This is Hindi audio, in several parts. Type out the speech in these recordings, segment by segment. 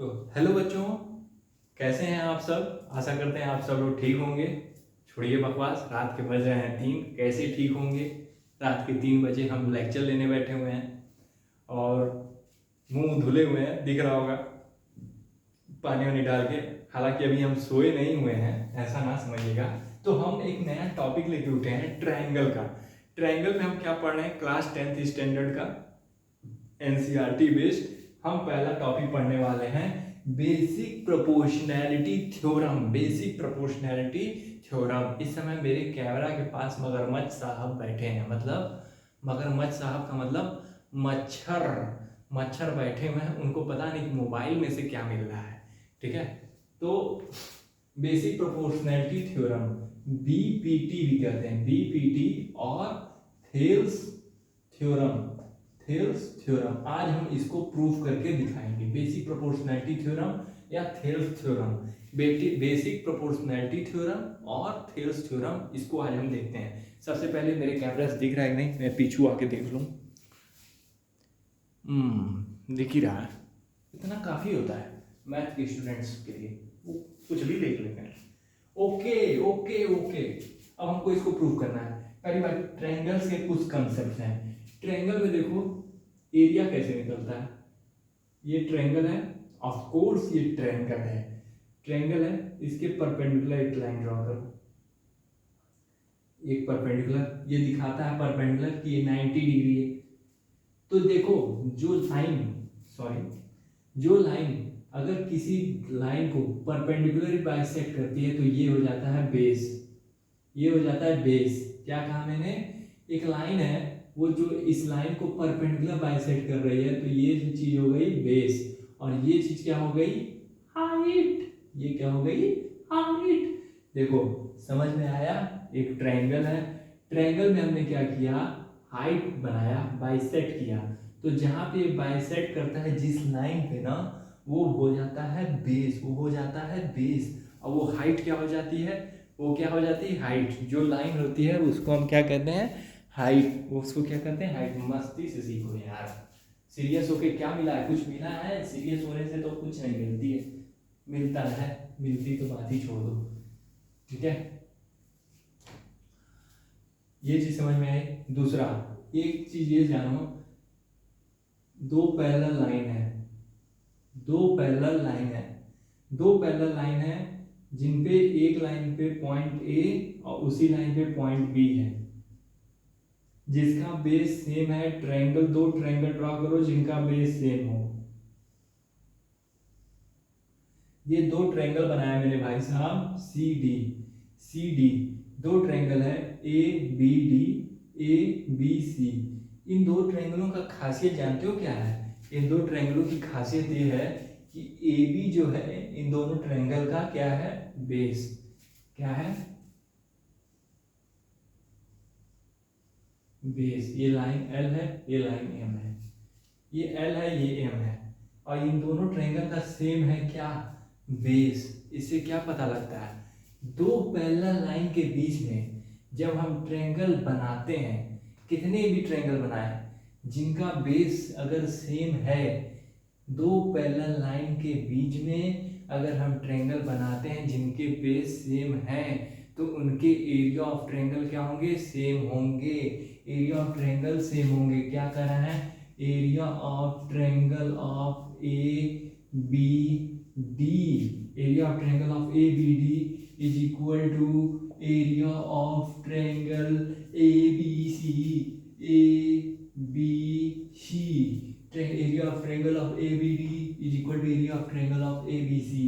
तो हेलो बच्चों, कैसे हैं आप सब। आशा करते हैं आप सब लोग ठीक होंगे। छोड़िए बकवास, रात के बज रहे हैं 3। कैसे ठीक होंगे। रात के 3 बजे हम लेक्चर लेने बैठे हुए हैं और मुंह धुले हुए हैं, दिख रहा होगा पानी वानी डाल के। हालांकि अभी हम सोए नहीं हुए हैं, ऐसा ना समझिएगा। तो हम एक नया टॉपिक लेके उठे हैं, ट्रायंगल का। ट्रायंगल में हम क्या पढ़ रहे हैं, क्लास 10th स्टैंडर्ड का एनसीईआरटी बेस्ड हम पहला टॉपिक पढ़ने वाले हैं, basic proportionality theorem. Basic proportionality theorem. इस समय मेरे कैमरा के पास मगरमच्छ साहब बैठे हैं, मतलब मगरमच्छ साहब का मतलब मच्छर। मच्छर बैठे हुए हैं, उनको पता नहीं मोबाइल में से क्या मिल रहा है। ठीक है, तो बेसिक प्रोपोर्शनैलिटी थ्योरम, बीपीटी भी कहते हैं, बीपीटी और थेल्स थ्योरम। थेल्स थ्योरम आज हम इसको प्रूफ करके दिखाएंगे। बेसिक प्रोपोर्शनैलिटी थ्योरम या Thales theorem, basic proportionality theorem और थेल्स थ्योरम, इसको आज हम देखते हैं। सबसे पहले मेरे कैमरा से दिख रहा है कि नहीं, मैं पीछू आके देख लूँ। दिख ही रहा है, इतना काफ़ी होता है मैथ के स्टूडेंट्स के लिए, वो कुछ भी देख लेते हैं। ओके ओके ओके, अब हमको इसको प्रूव करना है। पहली बात, ट्रायंगल्स के कुछ कंसेप्ट हैं। ट्रायंगल में देखो एरिया कैसे निकलता है। ये ट्रायंगल है, ऑफ कोर्स ये ट्रायंगल है। ट्रायंगल है, इसके परपेंडिकुलर एक लाइन ड्रॉ करो। एक परपेंडिकुलर, ये दिखाता है परपेंडिकुलर कि ये 90 डिग्री है। तो देखो जो लाइन अगर किसी लाइन को परपेंडिकुलर बाइसेक्ट करती है तो ये हो जाता है बेस। ये हो जाता है बेस। क्या कहा मैंने, एक लाइन है वो जो इस लाइन को परपेंडिकुलर बाइसेक्ट कर रही है, तो ये चीज हो गई बेस, और ये चीज क्या हो गई, हाइट। ये क्या हो गई, हाइट। देखो समझ में आया, एक ट्रायंगल है, ट्रायंगल में हमने क्या किया, हाइट बनाया, बाइसेक्ट किया। तो जहां पे बाइसेक्ट करता है जिस लाइन पे ना, वो हो जाता है बेस, वो हो जाता है बेस। और वो हाइट क्या हो जाती है, वो क्या हो जाती है, हाइट। जो लाइन होती है उसको हम क्या कहते हैं, हाइट। उसको क्या कहते हैं, हाइट। मस्ती से सीखो यार, सीरियस होके क्या मिला है, कुछ मिला है, सीरियस होने से तो कुछ नहीं मिलती है। मिलता है, मिलती तो बात ही छोड़ दो। ठीक है, ये चीज समझ में आई। दूसरा, एक चीज ये जानो, दो पैरेलल लाइन है, दो पैरेलल लाइन है, दो पैरेलल लाइन है जिन पे एक लाइन पे पॉइंट ए और उसी लाइन पे पॉइंट बी है, जिसका बेस सेम है। ट्रायंगल, दो ट्रायंगल ड्रॉ करो जिनका बेस सेम हो। ये दो ट्रायंगल बनाया मेरे भाई साहब, सी डी, सी डी। दो ट्रायंगल है, A B D, A B C. इन दो ट्रायंगलों का खासियत जानते हो क्या है, इन दो ट्रायंगलों की खासियत ये है कि ए बी जो है इन दोनों ट्रायंगल का क्या है, बेस। क्या है, बेस। ये लाइन एल है, ये लाइन एम है, ये एल है, ये एम है, और इन दोनों ट्रायंगल का सेम है क्या, बेस। इससे क्या पता लगता है, दो पैरेलल लाइन के बीच में जब हम ट्रायंगल बनाते हैं, कितने भी ट्रायंगल बनाए जिनका बेस अगर सेम है, दो पैरेलल लाइन के बीच में अगर हम ट्रायंगल बनाते हैं जिनके बेस सेम है, तो उनके एरिया ऑफ ट्रायंगल क्या होंगे, सेम होंगे। एरिया ऑफ ट्रायंगल सेम होंगे। क्या कर रहा है, area of triangle of A B D, area of triangle of A B D is equal to area of triangle A B C, A B C. Area of triangle of A B D is equal to area of triangle of A B C.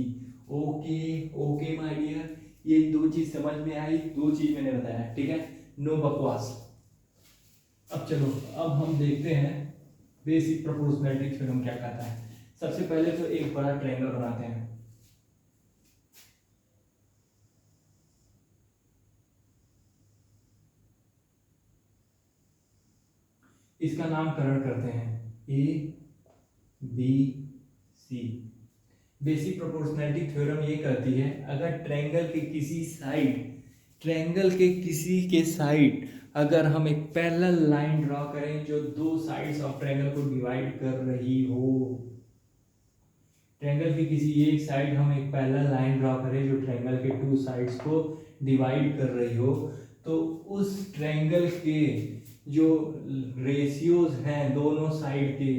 Okay okay my dear, ये दो चीज समझ में आई, दो चीज मैंने बताया। ठीक है, नो बकवास। अब चलो, अब हम देखते हैं बेसिक प्रोपोर्शनैलिटी थ्योरम क्या कहता है। सबसे पहले तो एक बड़ा ट्रायंगल बनाते हैं। इसका नामकरण करते हैं A B C. Basic proportionality theorem ये कहती है, अगर ट्रायंगल के किसी साइड, ट्रायंगल के किसी के साइड अगर हम एक पैरेलल लाइन ड्रॉ करें जो दो साइड्स ऑफ ट्रायंगल को डिवाइड कर रही हो, ट्रायंगल की किसी एक साइड हम एक पैरेलल लाइन ड्रॉ करें जो ट्रायंगल के टू साइड्स को डिवाइड कर रही हो, तो उस ट्रायंगल के जो रेशियोज हैं दोनों साइड के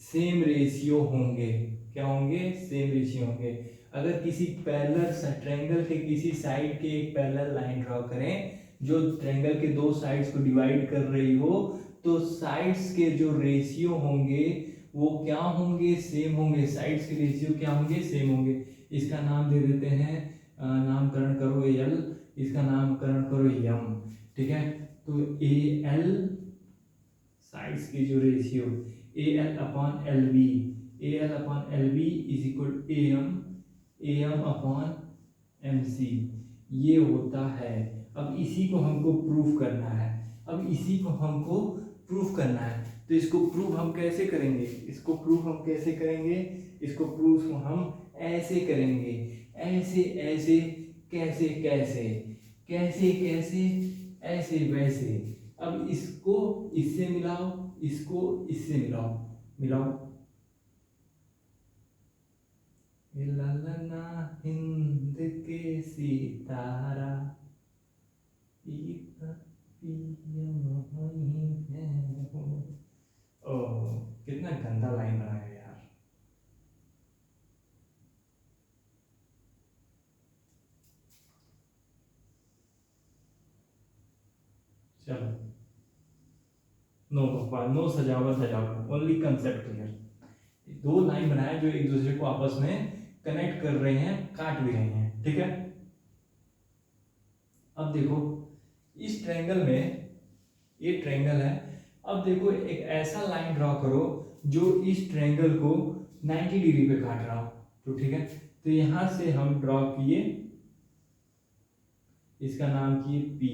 सेम रेशियो होंगे। क्या होंगे? सेम रेशियो होंगे। अगर किसी पैरेलल ट्रायंगल के किसी साइड के एक पैरेलल लाइन ड्रॉ करें जो ट्रायंगल के दो साइड्स को डिवाइड कर रही हो, तो साइड्स के जो रेशियो होंगे वो क्या होंगे? सेम होंगे। साइड्स के रेशियो क्या होंगे? सेम होंगे। इसका नाम दे देते हैं, नामकरण करो एल, इसका नामकरण करो यम। ठीक है, तो ए एल साइड्स की जो ratio A L upon L B, A L upon L B is equal A M upon M C, ये होता है। अब इसी को हमको प्रूफ करना है। अब इसी को हमको प्रूफ करना है, तो इसको प्रूफ हम कैसे करेंगे? इसको प्रूफ हम कैसे करेंगे? इसको प्रूफ हम ऐसे करेंगे, ऐसे ऐसे, कैसे कैसे, कैसे कैसे, ऐसे वैसे। अब इसको इससे मिलाओ, इसको इससे मिलाओ, मिलाओ। ललना हिंद के सितारा, ओह कितना गंदा लाइन बनाया यार। चलो, नो बकवास, नो सजावट सजावट, ओनली कंसेप्ट क्लियर। दो लाइन बनाए जो एक दूसरे को आपस में कनेक्ट कर रहे हैं, काट भी रहे हैं। ठीक है, अब देखो इस ट्रायंगल में, ये ट्रायंगल है, अब देखो एक ऐसा लाइन ड्रॉ करो जो इस ट्रायंगल को 90 डिग्री पे काट रहा हो। तो ठीक है, तो यहां से हम ड्रॉ किए, इसका नाम किए P,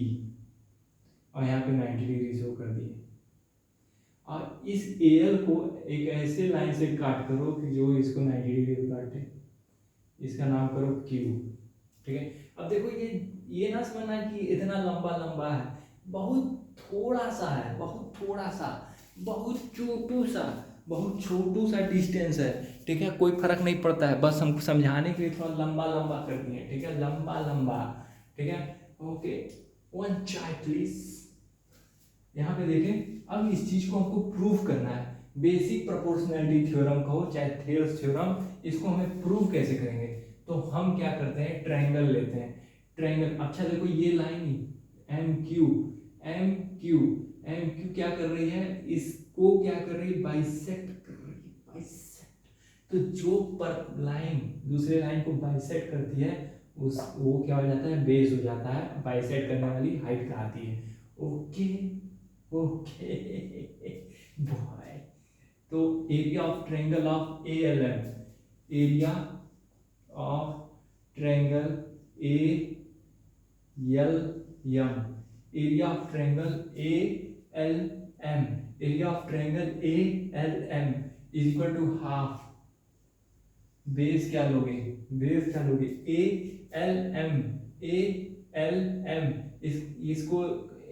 और यहाँ पे 90 डिग्री शो कर दिए। और इस AL को एक ऐसे लाइन से काट करो कि जो इसको 90 डिग्री पे काटे, इसका नाम करो Q। ठीक है, अब देखो ये ना समझना कि इतना लंबा लंबा है, बहुत थोड़ा सा है, बहुत थोड़ा सा, बहुत छोटू सा, बहुत छोटू सा डिस्टेंस है। ठीक है, कोई फर्क नहीं पड़ता है, बस हमको समझाने के लिए थोड़ा लंबा लंबा कर दिए। ठीक है, लंबा लंबा। ठीक है, ओके, वन चाय प्लीज। यहाँ पे देखें, अब इस चीज को हमको प्रूव करना है। बेसिक प्रोपोर्शनैलिटी थ्योरम कहो चाहे थेल्स थ्योरम, इसको हमें प्रूव कैसे करेंगे? तो हम क्या करते हैं, ट्रायंगल लेते हैं। ट्रायंगल, अच्छा देखो ये line M Q, M Q, M Q क्या कर रही है? इसको क्या कर रही है? बाइसेक्ट कर रही है, बाइसेक्ट। तो जो पर लाइन दूसरे लाइन को बाइसेक्ट करती है उस वो क्या हो जाता है? बेस हो जाता है, बाइसेक्ट करने वाली हाइट कहलाती है। ओके ओके बॉय, तो area of triangle of ALM, area of triangle ALM, area of triangle ALM, area of triangle ALM is equal to half, base क्या लोगे? बेस क्या लोगे? ALM, ALM, इसको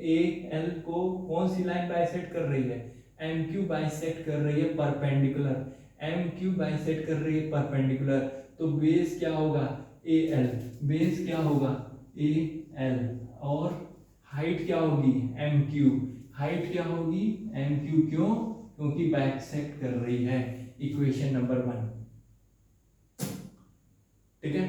AL को कौन सी लाइन बाइसेक्ट कर रही है? MQ बाइसेक्ट कर रही है परपेंडिकुलर, MQ बाइसेक्ट कर रही है परपेंडिकुलर। तो बेस क्या होगा? AL, बेस क्या होगा? AL, और हाइट क्या होगी? MQ, हाइट क्या होगी? MQ। क्यों? क्योंकि बाइसेक्ट कर रही है। Equation number 1। ठीक है,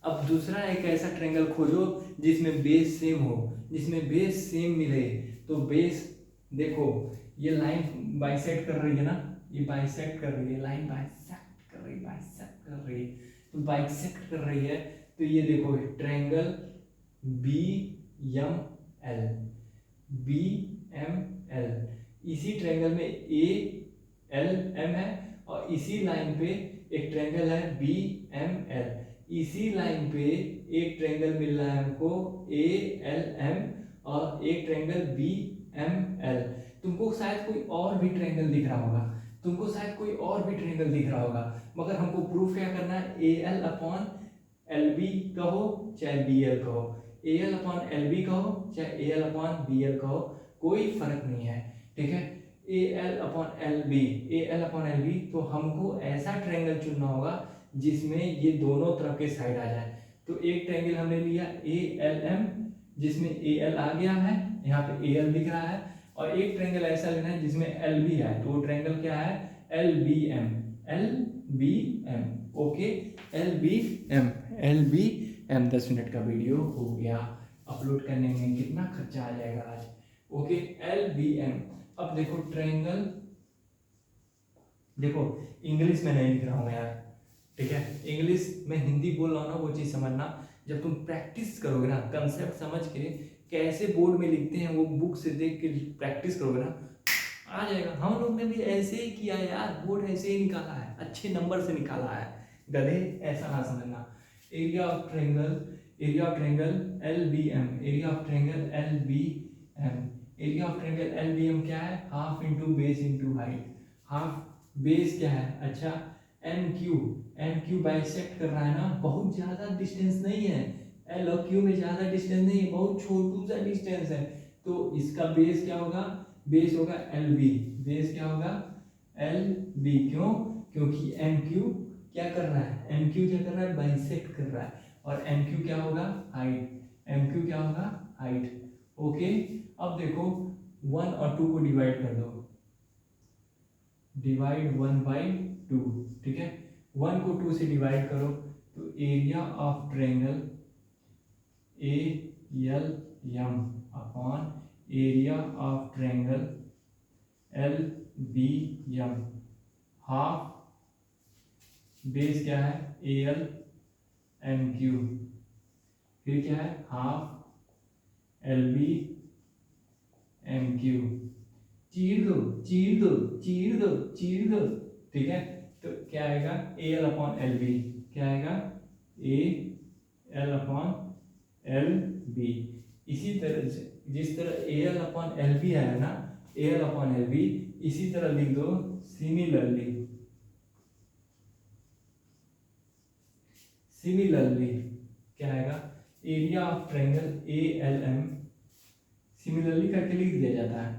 अब दूसरा एक ऐसा ट्रायंगल खोजो जिसमें बेस सेम हो, जिसमें बेस सेम मिले। तो बेस देखो, ये लाइन बाइसेक्ट कर रही है ना, ये बाइसेक्ट कर रही है, लाइन बाइसेक्ट कर रही है, बाइसेक्ट कर रही है, तो बाइसेक्ट कर रही है। तो ये देखो ट्रायंगल BML, BML, इसी ट्रायंगल में ALM है, और इसी लाइन पे एक ट्रायंगल है BML, इसी लाइन पे एक ट्रायंगल मिल रहा है हमको ALM, और एक ट्रायंगल BML। तुमको शायद कोई और भी ट्रायंगल दिख रहा होगा, तुमको शायद कोई और भी ट्रायंगल दिख रहा होगा, मगर हमको प्रूफ क्या करना है? AL अपॉन LB कहो चाहे BL कहो, AL अपॉन LB कहो चाहे AL अपॉन BL कहो, कोई फर्क नहीं है। ठीक है, A L upon L B, A L upon L B, तो हमको ऐसा ट्रायंगल चुनना होगा जिसमें ये दोनों तरफ के साइड आ जाए। तो एक ट्रायंगल हमने लिया ए एल एम, जिसमें ए एल आ गया है, यहाँ पे ए एल दिख रहा है, और एक ट्रायंगल ऐसा लेना है जिसमें एल बी है, तो वो ट्रायंगल क्या है, L B M, L B M, okay, L B M, L B M. 10 minute का वीडियो हो गया, अपलोड करने में कितना खर्चा आ जाएगा आज, ओके, एल बी एम। अब देखो ट्रायंगल, देखो इंग्लिश में नहीं लिख रहा हूँ यार, ठीक है, इंग्लिश में हिंदी बोल रहा हूँ ना, वो चीज़ समझना। जब तुम प्रैक्टिस करोगे ना, कंसेप्ट समझ के कैसे बोर्ड में लिखते हैं वो बुक से देख के प्रैक्टिस करोगे ना, आ जाएगा। हम लोग ने भी ऐसे ही किया यार, बोर्ड ऐसे ही निकाला है, अच्छे नंबर से निकाला है, गधे ऐसा ना समझना। Area of triangle, area of triangle L B M, area of triangle L B M, area of triangle L B M क्या है, half into base into height. Half base क्या है, अच्छा M Q, M Q bisect कर रहा है ना, बहुत ज़्यादा डिस्टेंस नहीं है, एल और क्यू में ज़्यादा डिस्टेंस नहीं है, बहुत छोटू सा डिस्टेंस है, तो इसका बेस क्या होगा, बेस होगा एल बी, बेस क्या होगा एल बी, क्यों, क्योंकि एम क्यू क्या कर रहा है, एम क्यू क्या कर रहा है, बाइसेक्ट कर रहा है, और एम क्यू क्या होगा, हाइट, एम क्यू क्या होगा, हाइट, ओके। अब देखो 1 और 2 को डिवाइड कर दो, डिवाइड 1 बाई 2, ठीक है, 1 को 2 से डिवाइड करो, तो area of triangle A L M upon area of triangle L B M, half base क्या है ए एल एम क्यू, फिर क्या है half L B M Q, चीर दो चीर दो चीर दो चीर दो, ठीक है, तो क्या आएगा A L upon L B, क्या आएगा A L upon L B. इसी तरह से जिस तरह A L upon L B है ना, A L upon L B, इसी तरह लिख दो सिमिलरली, सिमिलरली क्या आएगा area of triangle A L M, similarly करके लिख दिया जाता है,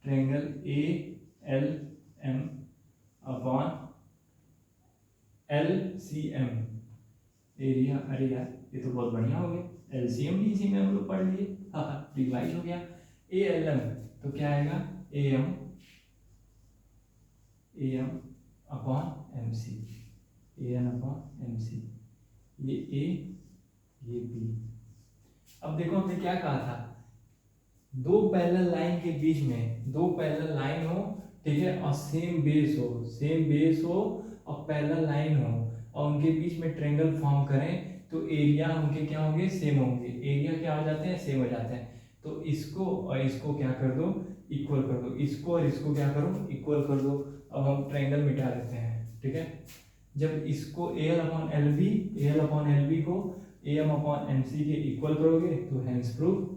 triangle A L M upon L C M, area, अरे यार ये तो बहुत बढ़िया हो गया, एलसीएम भी इसी में हम लोग पढ़ लिए, हाँ डिवाइड हो गया, ए एल एम, तो क्या आएगा A M upon M C, A N upon M C, ये ए ये बी। अब देखो हमने क्या कहा था, दो पैरेलल लाइन के बीच में, दो पैरेलल लाइन हो, ठीक है, और सेम बेस हो, सेम बेस हो और पैरेलल लाइन हो, और उनके बीच में ट्रायंगल फॉर्म करें, तो एरिया उनके क्या होंगे, सेम होंगे, एरिया क्या हो जाते हैं, सेम हो जाते हैं। तो इसको और इसको क्या कर दो, इक्वल कर दो, इसको और इसको क्या करो, इक्वल कर दो। अब हम ट्रायंगल मिटा देते हैं, ठीक है, जब इसको A L upon L B, A L upon L B को A M upon M C के इक्वल करोगे, तो हेंस प्रूफ,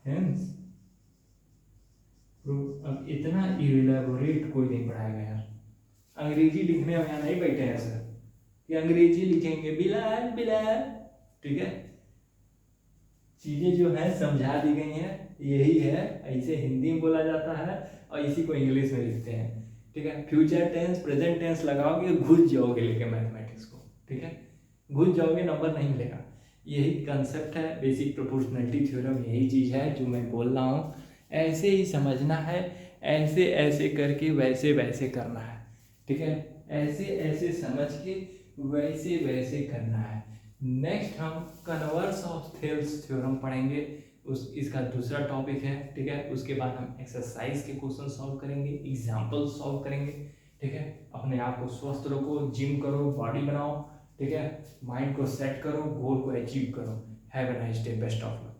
हेंस प्रूफ। अब इतना इलेबोरेट कोई नहीं पढ़ाएगा यार, अंग्रेजी लिखने में यहाँ नहीं बैठे हैं सर कि अंग्रेजी लिखेंगे बिलाल बिलाल, ठीक है, चीजें जो है समझा दी गई हैं, यही है, ऐसे हिंदी में बोला जाता है और इसी को इंग्लिश में लिखते हैं, ठीक है। फ्यूचर टेंस प्रेजेंट टेंस लगाओगे घुस जाओगे लेके मैथमेटिक्स को, ठीक है, घुस जाओगे, नंबर नहीं मिलेगा। यही कंसेप्ट है, बेसिक प्रोपोर्शनलिटी थ्योरम, यही चीज़ है जो मैं बोल रहा हूँ, ऐसे ही समझना है, ऐसे ऐसे करके वैसे वैसे करना है, ठीक है, ऐसे ऐसे समझ के वैसे वैसे करना है। नेक्स्ट हम कन्वर्स ऑफ थेल्स थ्योरम पढ़ेंगे, इसका दूसरा टॉपिक है, ठीक है, उसके बाद हम एक्सरसाइज के क्वेश्चन सॉल्व करेंगे, एग्जाम्पल सॉल्व करेंगे, ठीक है। अपने आप को स्वस्थ रखो, जिम करो, बॉडी बनाओ, ठीक है, माइंड को सेट करो, गोल को अचीव करो। Have a nice day, best of luck.